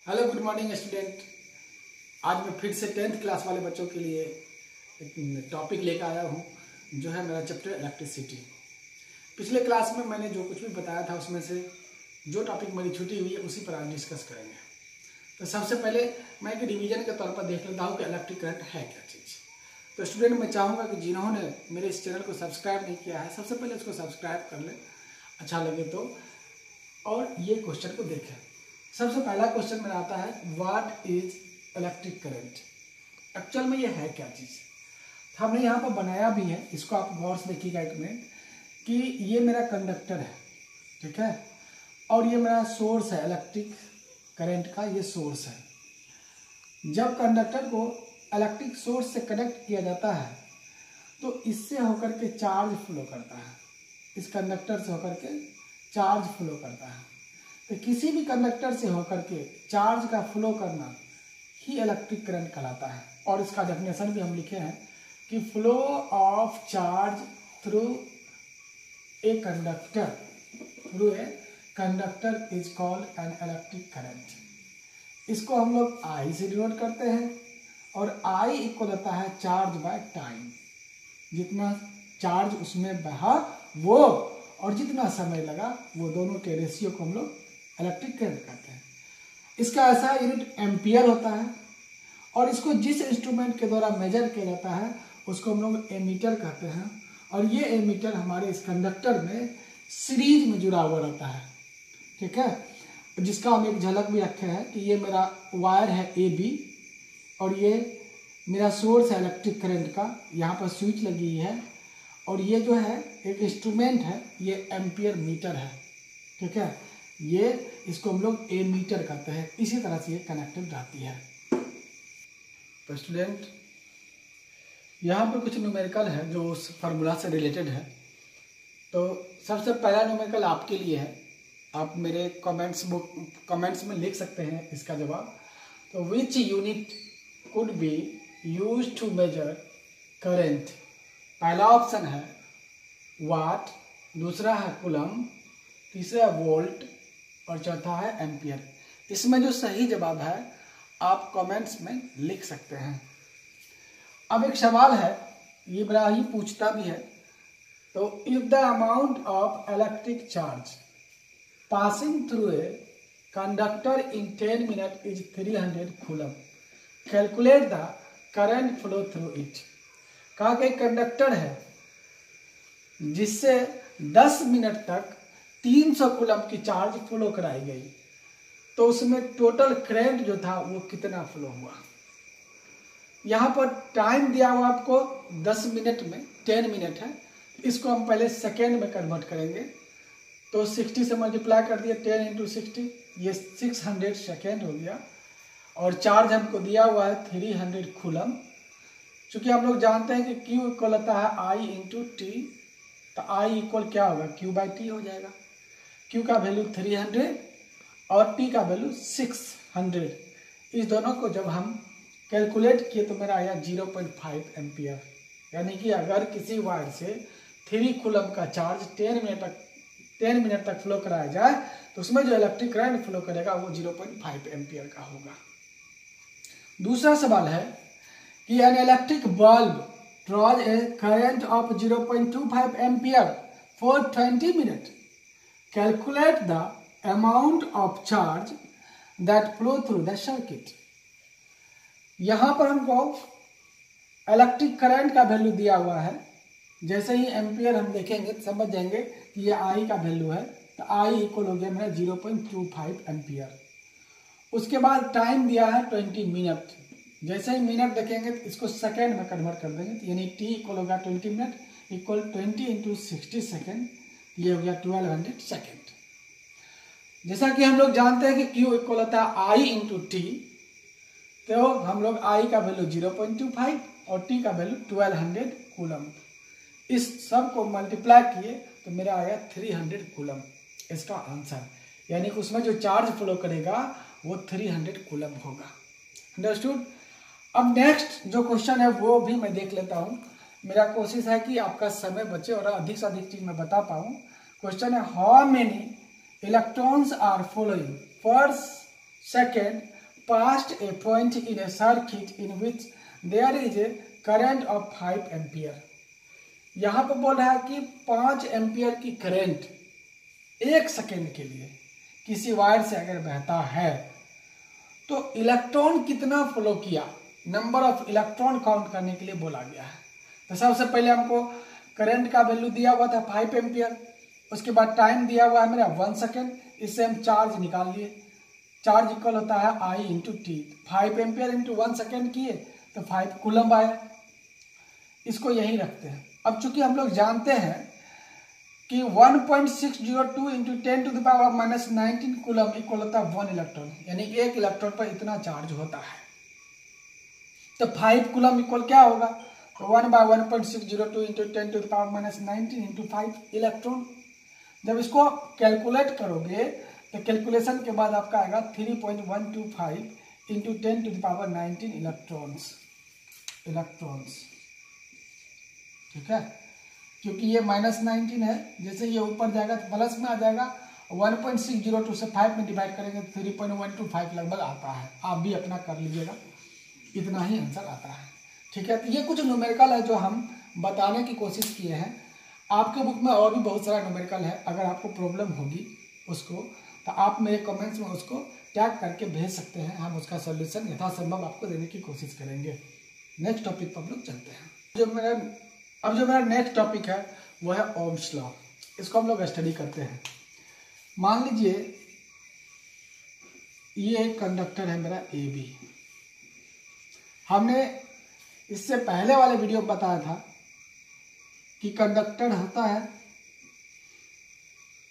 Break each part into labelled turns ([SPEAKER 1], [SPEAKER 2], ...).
[SPEAKER 1] Hello good morning student. आज मैं फिर से 10th क्लास वाले बच्चों के लिए एक टॉपिक लेकर आया हूँ जो है मेरा चैप्टर इलेक्ट्रिसिटी। पिछले क्लास में मैंने जो कुछ भी बताया था उसमें से जो टॉपिक मेरी छुट्टी हुई है उसी पर आज डिस्कस करेंगे। तो सबसे पहले मैं एक रिवीजन के तौर पर देख लेता हूँ कि इलेक्ट्रिक करंट है क्या चीज़। तो स्टूडेंट मैं चाहूँगा कि जिन्होंने मेरे इस चैनल को सब्सक्राइब नहीं किया है सबसे पहले उसको सब्सक्राइब कर ले, अच्छा लगे तो, और ये क्वेश्चन को देखें। सबसे पहला क्वेश्चन मेरा आता है what is electric current. Actual में ये है क्या चीज़। हमने यहाँ पर बनाया भी है, इसको आप गौर से देखिएगा एक मिनट कि ये मेरा कंडक्टर है, ठीक है, और ये मेरा सोर्स है इलेक्ट्रिक करंट का, ये सोर्स है। जब कंडक्टर को इलेक्ट्रिक सोर्स से कनेक्ट किया जाता है तो इससे होकर के चार्ज फ्लो करता है, इस कंडक्टर से होकर के चार्ज फ्लो करता है। तो किसी भी कंडक्टर से होकर के चार्ज का फ्लो करना ही इलेक्ट्रिक करंट कहलाता है। और इसका डेफिनेशन भी हम लिखे हैं कि flow of charge through a conductor is called an electric current. इसको हम लोग आई से डिनोट करते हैं और आई इक्वल होता है चार्ज बाय टाइम। जितना चार्ज उसमें बहा वो और जितना समय लगा वो दोनों के रेशियो को हम लोग इलेक्ट्रिक करंट कहते हैं। इसका ऐसा यूनिट एम्पियर होता है और इसको जिस इंस्ट्रूमेंट के द्वारा मेजर किया जाता है उसको हम लोग एमीटर कहते हैं। और ये एमीटर हमारे इस कंडक्टर में सीरीज में जुड़ा हुआ रहता है, ठीक है, जिसका हम एक झलक भी रखे हैं कि ये मेरा वायर है AB और ये मेरा सोर्स है इलेक्ट्रिक करंट का, यहाँ पर स्विच लगी है और ये जो है एक इंस्ट्रूमेंट है, ये एम्पियर मीटर है, ठीक है, ये इसको हम लोग एमीटर कहते हैं। इसी तरह से ये कनेक्टेड रहती है। तो स्टूडेंट यहाँ पर कुछ न्यूमेरिकल है जो उस फार्मूला से रिलेटेड है। तो सबसे पहला न्यूमेरिकल आपके लिए है, आप मेरे कमेंट्स में लिख सकते हैं इसका जवाब। तो which unit could be used to measure current. पहला ऑप्शन है वाट, दूसरा है कूलम, तीसरा वोल्ट और चौथा है एम्पियर। इसमें जो सही जवाब है आप कमेंट्स में लिख सकते हैं। अब एक सवाल है, ये बड़ा ही पूछता भी है। तो if the amount of electric charge passing through a conductor in 10 minute is 300 coulomb, calculate the current flow through it. कहा कि कंडक्टर है जिससे 10 मिनट तक 300 कूलम की चार्ज फ्लो कराई गई, तो उसमें टोटल करंट जो था वो कितना फ्लो हुआ। यहाँ पर टाइम दिया हुआ आपको 10 मिनट में, 10 मिनट है, इसको हम पहले सेकेंड में कन्वर्ट करेंगे। तो 60 से मल्टीप्लाई कर दिया, 10 इंटू 60, ये 600 सेकेंड हो गया। और चार्ज हमको दिया हुआ है 300 कूलम। चूंकि हम लोग जानते हैं कि Q इक्वल होता है I इंटू टी, तो I इक्वल क्या होगा, Q बाई टी हो जाएगा। Q का वैल्यू 300 और T का वैल्यू 600। इस दोनों को जब हम कैलकुलेट किए तो मेरा आया 0.5 एम्पियर। यानी कि अगर किसी वायर से 3 कूलम का चार्ज 10 मिनट तक फ्लो कराया जाए तो उसमें जो इलेक्ट्रिक करंट फ्लो करेगा वो 0.5 एम्पियर का होगा। दूसरा सवाल है कि an electric bulb draws a current of 0.25 ampere for 20 minutes. Calculate the amount of charge that flow through the circuit. यहाँ पर हमको इलेक्ट्रिक करंट का वैल्यू दिया हुआ है। जैसे ही एम्पियर हम देखेंगे तो समझ जाएंगे कि ये I का वैल्यू है, तो I इक्वल हो गया मेरा 0.25 एम्पियर। उसके बाद टाइम दिया है 20 मिनट। जैसे ही मिनट देखेंगे तो इसको सेकेंड में कन्वर्ट कर देंगे, तो यानी T इक्वल होगा 20 मिनट इक्वल 20 इंटू 60 सेकेंड, ये हो गया 1200 सेकेंड। जैसा कि हम लोग जानते हैं कि Q इक्वल होता है I इंटू टी, तो हम लोग I का वैल्यू 0.25 और T का वैल्यू 1200 कूलम। इस सब को मल्टीप्लाई किए तो मेरा आया 300 कूलम इसका आंसर। यानी कि उसमें जो चार्ज फ्लो करेगा वो 300 कूलम होगा। अंडरस्टूड। अब नेक्स्ट जो क्वेश्चन है वो भी मैं देख लेता हूँ। मेरा कोशिश है कि आपका समय बचे और अधिक से अधिक चीज मैं बता पाऊँ। क्वेश्चन है how many electrons are following first Second, past a point in a circuit in which there is a current of 5 ampere. यहाँ पर बोल रहा है कि 5 एम्पियर की करंट 1 सेकेंड के लिए किसी वायर से अगर बहता है तो इलेक्ट्रॉन कितना फ्लो किया, नंबर ऑफ इलेक्ट्रॉन काउंट करने के लिए बोला गया है। तो सबसे पहले हमको करंट का वैल्यू दिया हुआ था 5 एम्पियर, उसके बाद टाइम दिया हुआ है मेरा 1 सेकेंड, इससे हम चार्ज निकाल लिए। चार्ज इक्वल होता है I into T. 5 ampere into 1 second किए तो 5 कूलम्ब आया। इसको यही रखते हैं। अब चूंकि हम लोग जानते हैं कि 1.602 इंटू 10⁻⁻19 कूलम्ब इक्वल होता है 1 इलेक्ट्रॉन, यानी 1 इलेक्ट्रॉन पर इतना चार्ज होता है। तो 5 कूलम्ब इक्वल क्या होगा, तो 1/1.602 इंटू 10⁻⁻19 इंटू 5 इलेक्ट्रॉन। जब इसको कैलकुलेट करोगे तो कैलकुलेशन के बाद आपका आएगा 3.125 इंटू 10⁻19 इलेक्ट्रॉन्स। ठीक है, क्योंकि ये -19 है, जैसे ये ऊपर जाएगा तो प्लस में आ जाएगा। 1.602 से 5 में डिवाइड करेंगे तो 3.125 लगभग आता है। आप भी अपना कर लीजिएगा, इतना ही आंसर आता है। ठीक है, तो ये कुछ न्यूमेरिकल है जो हम बताने की कोशिश किए हैं। आपके बुक में और भी बहुत सारा न्यूमेरिकल है, अगर आपको प्रॉब्लम होगी उसको तो आप मेरे कमेंट्स में उसको टैग करके भेज सकते हैं, हम उसका सॉल्यूशन यथासंभव आपको देने की कोशिश करेंगे। नेक्स्ट टॉपिक पर हम लोग चलते हैं। अब जो मेरा नेक्स्ट टॉपिक है वो है ओम्स लॉ। इसको हम लोग स्टडी करते हैं। मान लीजिए ये एक कंडक्टर है मेरा AB। हमने इससे पहले वाले वीडियो में बताया था कि कंडक्टर होता है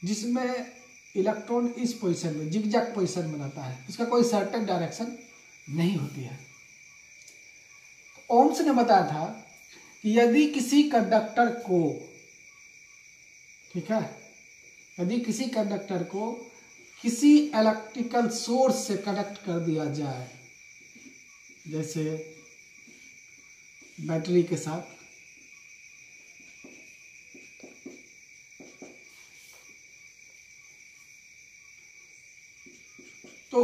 [SPEAKER 1] जिसमें इलेक्ट्रॉन इस पोजीशन में जिगजैग पोजीशन में रहता है, इसका कोई सर्टेन डायरेक्शन नहीं होती है। ओम्स ने बताया था कि यदि किसी कंडक्टर को, ठीक है, यदि किसी कंडक्टर को किसी इलेक्ट्रिकल सोर्स से कनेक्ट कर दिया जाए, जैसे बैटरी के साथ, तो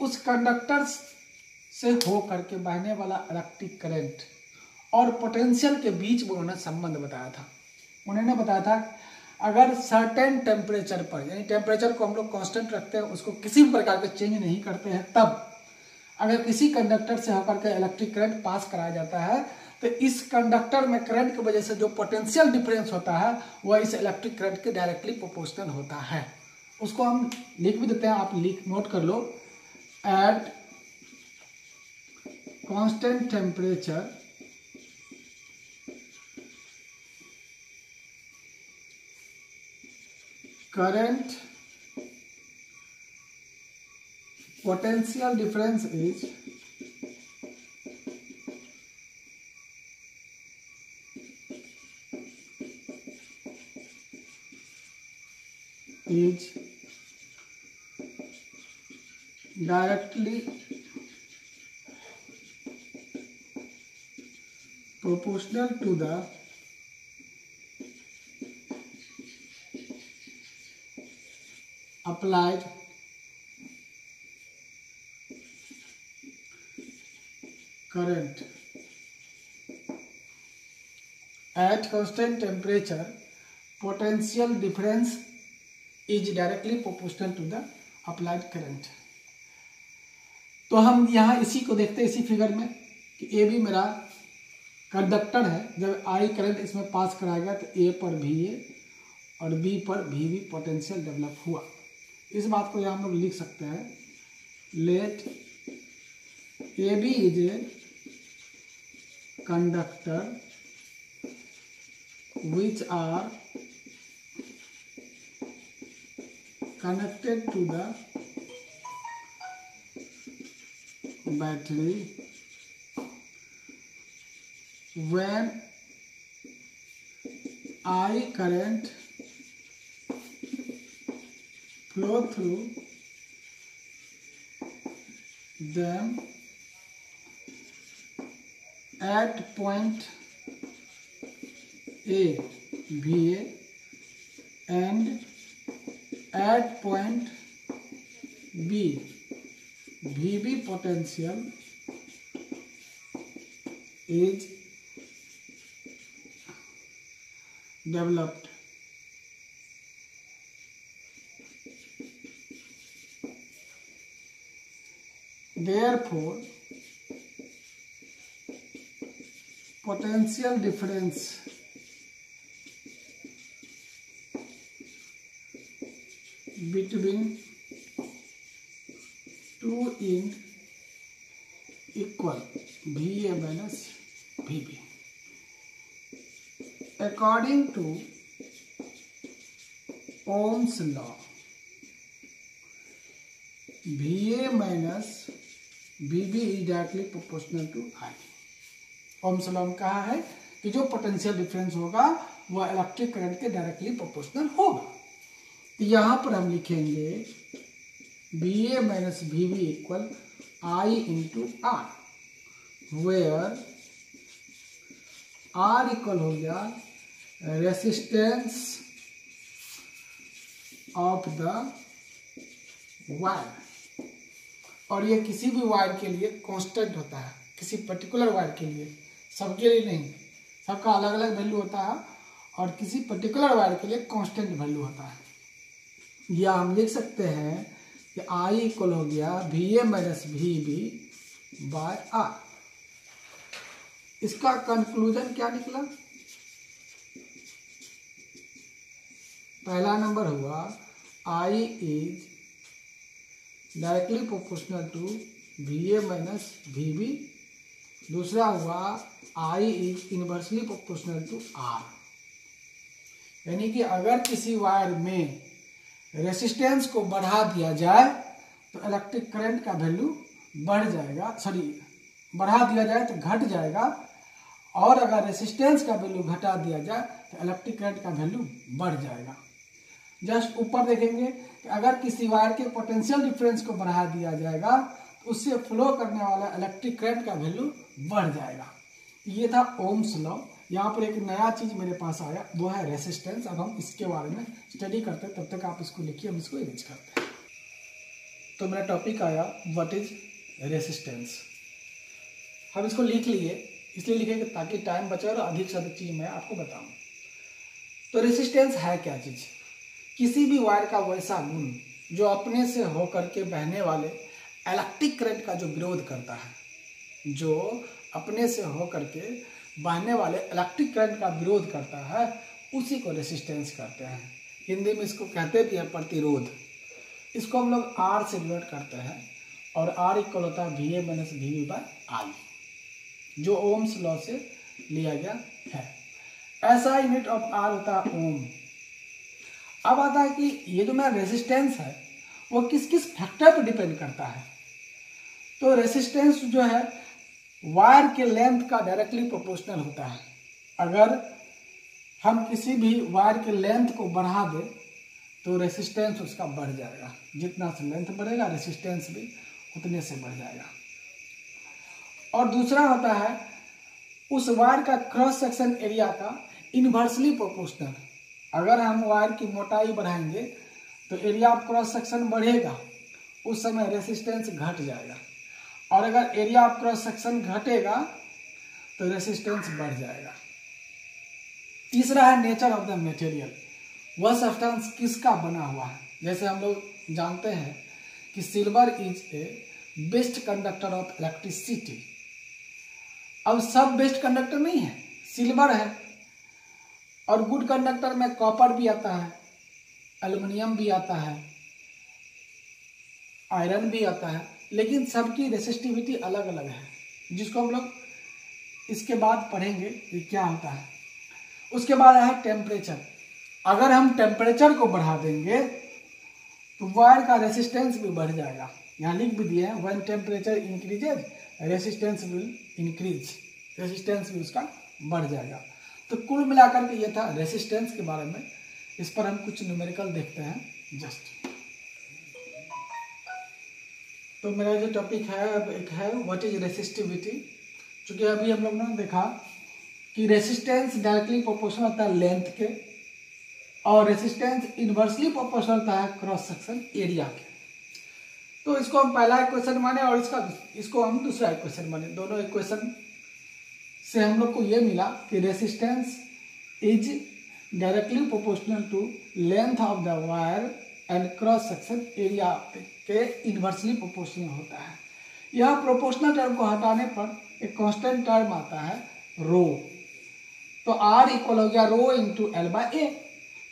[SPEAKER 1] उस कंडक्टर से हो करके बहने वाला इलेक्ट्रिक करंट और पोटेंशियल के बीच में उन्होंने संबंध बताया था। उन्होंने बताया था अगर सर्टेन टेम्परेचर पर, यानी टेम्परेचर को हम लोग कांस्टेंट रखते हैं, उसको किसी भी प्रकार के चेंज नहीं करते हैं, तब अगर किसी कंडक्टर से होकर के इलेक्ट्रिक करंट पास कराया जाता है तो इस कंडक्टर में करंट की वजह से जो पोटेंशियल डिफरेंस होता है वह इस इलेक्ट्रिक करंट के डायरेक्टली प्रोपोर्शनल होता है। उसको हम लिख भी देते हैं, आप नोट कर लो। At constant temperature current potential difference is directly proportional to the applied current at constant temperature. Potential difference is directly proportional to the applied current. तो हम यहाँ इसी को देखते हैं, इसी फिगर में कि ए बी मेरा कंडक्टर है। जब आई करंट इसमें पास कराएगा तो ए पर भी ए और बी पर भी पोटेंशियल डेवलप हुआ। इस बात को यहाँ हम लोग लिख सकते हैं, let A B is a conductor which are connected to the battery when I current flow through them at point A, VA, and at point B, VB potential is developed. Therefore, potential difference between two end equal VA minus VB. According to Ohm's law, VA minus VB is directly proportional to I. Ohm's law में कहा है कि जो potential difference होगा वह electric current के directly proportional होगा। तो यहां पर हम लिखेंगे VA minus VB equal I into R, where R equal हो गया रेसिस्टेंस ऑफ द वायर, और ये किसी भी वायर के लिए कांस्टेंट होता है, किसी पर्टिकुलर वायर के लिए, सबके लिए नहीं, सबका अलग अलग वैल्यू होता है, और किसी पर्टिकुलर वायर के लिए कांस्टेंट वैल्यू होता है। या हम लिख सकते हैं कि I इक्वल हो गया VA minus VB by R। इसका कंक्लूजन क्या निकला? पहला नंबर हुआ I is directly proportional to VA minus VB। दूसरा हुआ I is inversely proportional to R। यानी कि अगर किसी वायर में रेसिस्टेंस को बढ़ा दिया जाए तो इलेक्ट्रिक करंट का वैल्यू बढ़ जाएगा, बढ़ा दिया जाए तो घट जाएगा, और अगर रेसिस्टेंस का वैल्यू घटा दिया जाए तो इलेक्ट्रिक करंट का वैल्यू बढ़ जाएगा। जस्ट ऊपर देखेंगे कि अगर किसी वायर के पोटेंशियल डिफरेंस को बढ़ा दिया जाएगा तो उससे फ्लो करने वाला इलेक्ट्रिक करंट का वैल्यू बढ़ जाएगा। ये था ओम्स लॉ। यहाँ पर एक नया चीज मेरे पास आया, वो है रेसिस्टेंस। अब हम इसके बारे में स्टडी करते हैं, तब तक आप इसको लिखिए, हम इसको इरेज करते हैं। तो मेरा टॉपिक आया व्हाट इज रेसिस्टेंस। हम इसको लिख लिए, इसलिए लिखेंगे ताकि टाइम बचे और अधिक से अधिक चीज मैं आपको बताऊं। तो रेसिस्टेंस है क्या चीज? किसी भी वायर का वैसा गुण जो अपने से होकर के बहने वाले इलेक्ट्रिक करंट का जो विरोध करता है, जो अपने से होकर के बहने वाले इलेक्ट्रिक करंट का विरोध करता है, उसी को रेसिस्टेंस कहते हैं। हिंदी में इसको कहते भी है प्रतिरोध। इसको हम लोग R से डिनोट करते हैं, और R इक्वल होता है VA minus VB by I, जो ओम्स लॉ से लिया गया है। ऐसा यूनिट ऑफ R होता है ओम। अब आता है कि ये जो मेरा रेसिस्टेंस है वो किस किस फैक्टर पर डिपेंड करता है। तो रेसिस्टेंस जो है वायर के लेंथ का डायरेक्टली प्रोपोर्शनल होता है। अगर हम किसी भी वायर के लेंथ को बढ़ा दें तो रेसिस्टेंस उसका बढ़ जाएगा। जितना से लेंथ बढ़ेगा रेसिस्टेंस भी उतने से बढ़ जाएगा। और दूसरा होता है उस वायर का क्रॉस सेक्शन एरिया का इनवर्सली प्रोपोर्शनल। अगर हम वायर की मोटाई बढ़ाएंगे तो एरिया ऑफ क्रॉस सेक्शन बढ़ेगा, उस समय रेसिस्टेंस घट जाएगा, और अगर एरिया ऑफ क्रॉस सेक्शन घटेगा तो रेसिस्टेंस बढ़ जाएगा। तीसरा है नेचर ऑफ द मटेरियल, वह सब्सटेंस किसका बना हुआ है। जैसे हम लोग जानते हैं कि silver is a best conductor of electricity. अब सब बेस्ट कंडक्टर नहीं है, सिल्वर है, और गुड कंडक्टर में कॉपर भी आता है, एल्युमिनियम भी आता है, आयरन भी आता है, लेकिन सबकी रेसिस्टिविटी अलग अलग है, जिसको हम लोग इसके बाद पढ़ेंगे कि क्या होता है। उसके बाद है टेम्परेचर। अगर हम टेम्परेचर को बढ़ा देंगे तो वायर का रेसिस्टेंस भी बढ़ जाएगा। यहाँ लिख भी दिए हैं, when temperature increases resistance will increase, resistance भी उसका बढ़ जाएगा। तो कुल मिलाकर के ये था रेसिस्टेंस के बारे में। इस पर हम कुछ न्यूमेरिकल देखते हैं जस्ट। तो मेरा जो टॉपिक है एक है व्हाट इज रेसिस्टिविटी। चूंकि अभी हम लोग ने देखा कि रेसिस्टेंस डायरेक्टली प्रोपोर्शनल होता है लेंथ के, और रेसिस्टेंस इनवर्सली प्रोपोर्शनल होता है क्रॉस सेक्शन एरिया के। तो इसको हम पहला इक्वेशन माने और इसको हम दूसरा इक्वेशन माने। दोनों इक्वेशन से हम लोग को ये मिला कि resistance is directly proportional to length of the wire and cross section area के इन्वर्सली प्रोपोर्शनल होता है। यह प्रोपोर्शनल टर्म को हटाने पर एक कांस्टेंट टर्म आता है रो। तो R इक्वल हो गया रो इंटू एल बाय ए।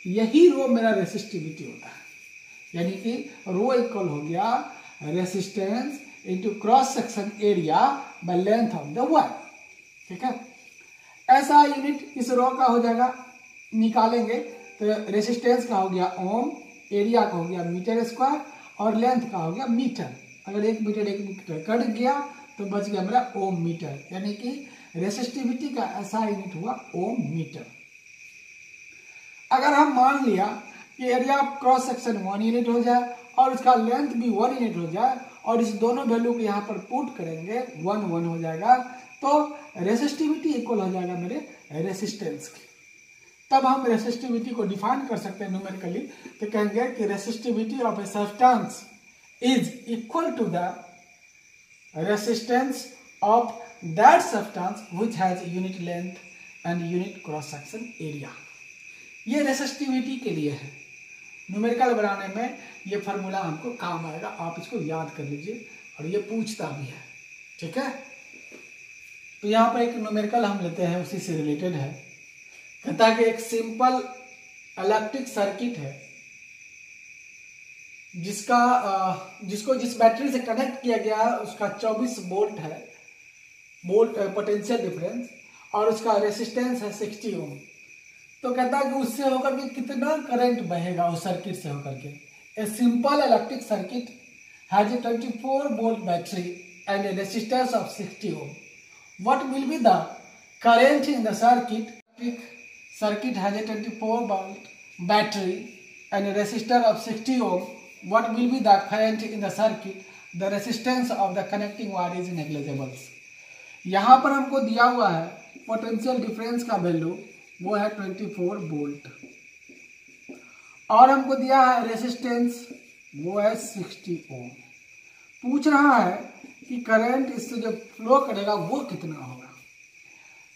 [SPEAKER 1] यही रो मेरा रेसिस्टिविटी होता है, यानी कि रो इक्वल हो गया resistance into cross section area by length of the wire. ठीक है, ऐसा यूनिट इस रो का हो जाएगा, निकालेंगे तो रेसिस्टेंस का हो गया ओम, एरिया का हो गया मीटर स्क्वायर और लेंथ का हो गया मीटर। अगर एक मीटर कट गया तो बच गया मेरा ओम मीटर, यानी कि रेसिस्टिविटी का ऐसा यूनिट हुआ ओम मीटर। अगर हम मान लिया कि area of cross section 1 unit हो जाए और इसका लेंथ भी 1 यूनिट हो जाए और इस दोनों वैल्यू को यहाँ पर पुट करेंगे 1 1 हो जाएगा, तो रेसिस्टिविटी इक्वल हो जाएगा मेरे रेसिस्टेंस की। तब हम रेसिस्टिविटी को डिफाइन कर सकते हैं न्यूमेरिकली, तो कहेंगे कि resistivity of a substance is equal to the resistance of that substance which has unit length and unit cross section area. ये रेसिस्टिविटी के लिए है। न्यूमेरिकल बनाने में ये फार्मूला हमको काम आएगा, आप इसको याद कर लीजिए और ये पूछता भी है। ठीक है, तो यहाँ पर एक न्यूमेरिकल हम लेते हैं, उसी से रिलेटेड है। कहता है कि एक सिंपल इलेक्ट्रिक सर्किट है जिसको जिस बैटरी से कनेक्ट किया गया है उसका 24 वोल्ट है, वोल्ट पोटेंशियल डिफरेंस, और उसका रेसिस्टेंस है 60 ओम। तो कहता है कि उससे होकर के कितना करंट बहेगा उस सर्किट से होकर के। A simple electric circuit has a 24 volt battery and a resistance of 60 ohm. What will be the current in the circuit? Circuit has a 24 volt battery and a resistor of 60 ohm. What will be the current in the circuit? The resistance of the connecting wire is negligible. यहाँ पर हमको दिया हुआ है potential difference का value, वो है 24 volt, और हमको दिया है रेसिस्टेंस, वो है 60 ओम। पूछ रहा है कि करंट इससे जो फ्लो करेगा वो कितना होगा।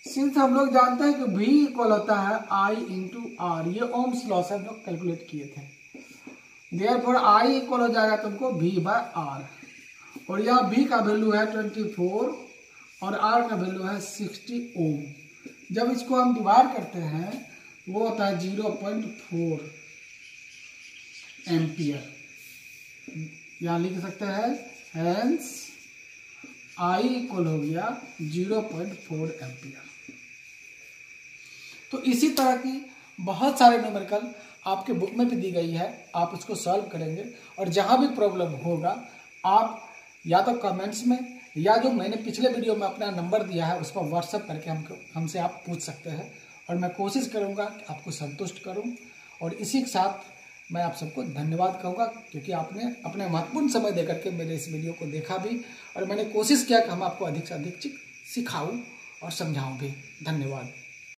[SPEAKER 1] सिंस हम लोग जानते हैं कि V इक्वल होता है I इंटू आर, ये ओम्स लॉ से हम लोग कैलकुलेट किए थे। देयरफॉर I इक्वल हो जाएगा तुमको V बाय आर, और यह V का वैल्यू है 24 और R का वैल्यू है 60 ओम। जब इसको हम डिवाइड करते हैं वो होता है 0.4 एम्पियर। यहाँ लिख सकते हैं हेंस I इक्वल हो गया 0.4 एम्पियर। तो इसी तरह की बहुत सारे न्यूमेरिकल आपके बुक में भी दी गई है, आप उसको सॉल्व करेंगे और जहां भी प्रॉब्लम होगा आप या तो कमेंट्स में या जो मैंने पिछले वीडियो में अपना नंबर दिया है उस पर व्हाट्सएप करके हमसे आप पूछ सकते हैं, और मैं कोशिश करूंगा कि आपको संतुष्ट करूं। और इसी के साथ मैं आप सबको धन्यवाद कहूँगा, क्योंकि आपने अपने महत्वपूर्ण समय देकर के मेरे इस वीडियो को देखा भी, और मैंने कोशिश किया कि हम आपको अधिक से अधिक सिखाऊं और समझाऊं भी। धन्यवाद।